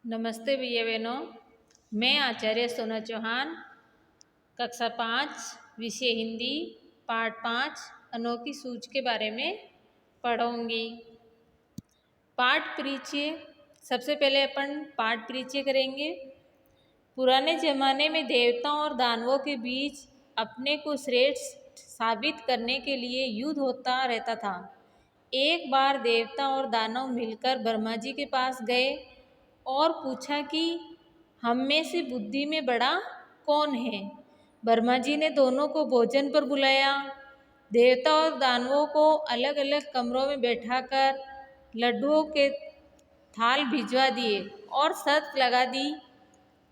नमस्ते भैया बहनों। मैं आचार्य सोना चौहान कक्षा 5 विषय हिंदी पाठ 5 अनोखी सूझ के बारे में पढ़ूंगी। पाठ परिचय। सबसे पहले अपन पाठ परिचय करेंगे। पुराने जमाने में देवताओं और दानवों के बीच अपने को श्रेष्ठ साबित करने के लिए युद्ध होता रहता था। एक बार देवता और दानव मिलकर ब्रह्मा जी के पास गए और पूछा कि हम में से बुद्धि में बड़ा कौन है। ब्रह्मा जी ने दोनों को भोजन पर बुलाया। देवता और दानवों को अलग अलग कमरों में बैठाकर लड्डुओं के थाल भिजवा दिए और शर्त लगा दी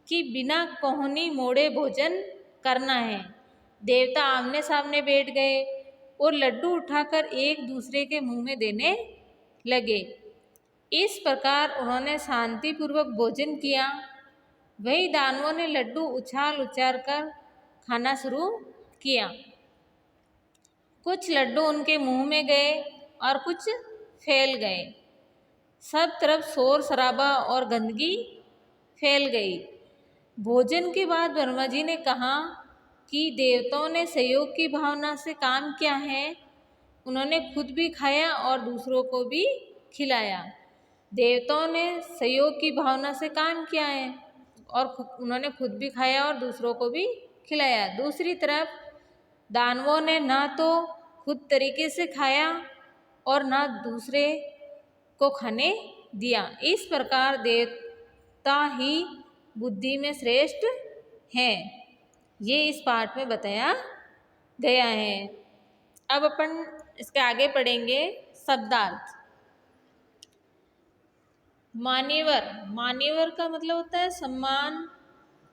कि बिना कोहनी मोड़े भोजन करना है। देवता आमने सामने बैठ गए और लड्डू उठाकर एक दूसरे के मुंह में देने लगे। इस प्रकार उन्होंने शांतिपूर्वक भोजन किया। वही दानवों ने लड्डू उछाल उछाल कर खाना शुरू किया। कुछ लड्डू उनके मुंह में गए और कुछ फैल गए। सब तरफ शोर शराबा और गंदगी फैल गई। भोजन के बाद ब्रह्मा जी ने कहा कि देवताओं ने सहयोग की भावना से काम किया है। उन्होंने खुद भी खाया और दूसरों को भी खिलाया। देवताओं ने सहयोग की भावना से काम किया है और उन्होंने खुद भी खाया और दूसरों को भी खिलाया। दूसरी तरफ दानवों ने ना तो खुद तरीके से खाया और ना दूसरे को खाने दिया। इस प्रकार देवता ही बुद्धि में श्रेष्ठ हैं। ये इस पाठ में बताया गया है। अब अपन इसके आगे पढ़ेंगे शब्दार्थ। मान्यवर। मान्यवर का मतलब होता है सम्मान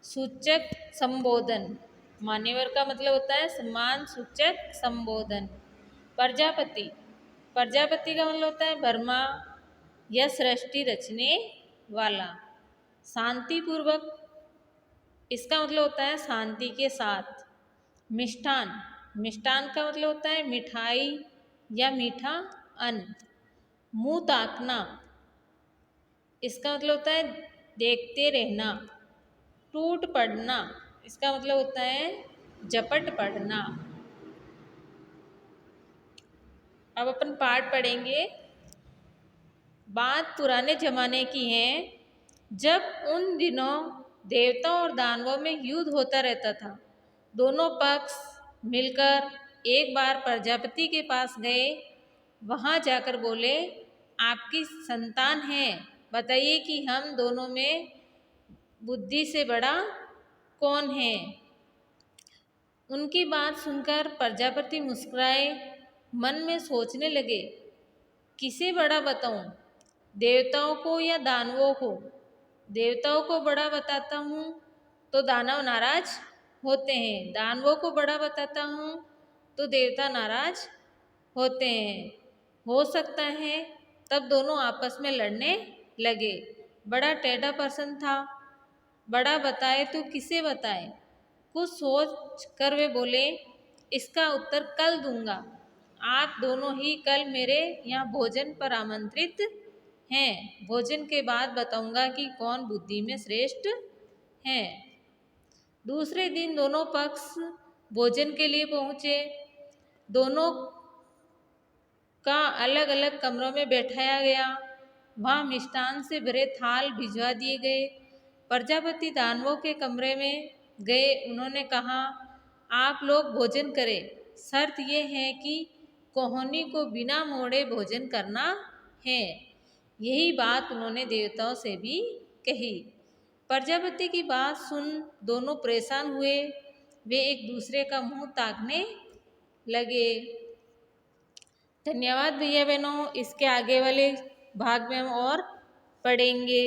सूचक संबोधन। मान्यवर का मतलब होता है सम्मान सूचक संबोधन। प्रजापति। प्रजापति का मतलब होता है ब्रह्मा या सृष्टि रचने वाला। शांतिपूर्वक, इसका मतलब होता है शांति के साथ। मिष्ठान। मिष्ठान का मतलब होता है मिठाई या मीठा अन्न। मुंह ताकना, इसका मतलब होता है देखते रहना। टूट पड़ना, इसका मतलब होता है झपट पड़ना। अब अपन पाठ पढ़ेंगे। बात पुराने जमाने की है, जब उन दिनों देवताओं और दानवों में युद्ध होता रहता था। दोनों पक्ष मिलकर एक बार प्रजापति के पास गए। वहां जाकर बोले, आपकी संतान है, बताइए कि हम दोनों में बुद्धि से बड़ा कौन है। उनकी बात सुनकर प्रजापति मुस्कुराए, मन में सोचने लगे, किसे बड़ा बताऊं, देवताओं को या दानवों को। देवताओं को बड़ा बताता हूँ तो दानव नाराज होते हैं, दानवों को बड़ा बताता हूँ तो देवता नाराज होते हैं। हो सकता है तब दोनों आपस में लड़ने लगे। बड़ा टेढ़ा पर्सन था, बड़ा बताए तो किसे बताए। कुछ सोच कर वे बोले, इसका उत्तर कल दूंगा। आप दोनों ही कल मेरे यहाँ भोजन पर आमंत्रित हैं। भोजन के बाद बताऊंगा कि कौन बुद्धि में श्रेष्ठ है। दूसरे दिन दोनों पक्ष भोजन के लिए पहुँचे। दोनों का अलग अलग कमरों में बैठाया गया। वहाँ मिष्ठान से भरे थाल भिजवा दिए गए। प्रजापति दानवों के कमरे में गए। उन्होंने कहा, आप लोग भोजन करें, शर्त यह है कि कोहनी को बिना मोड़े भोजन करना है। यही बात उन्होंने देवताओं से भी कही। प्रजापति की बात सुन दोनों परेशान हुए। वे एक दूसरे का मुंह ताकने लगे। धन्यवाद भैया बहनों। इसके आगे वाले भाग में हम और पढ़ेंगे।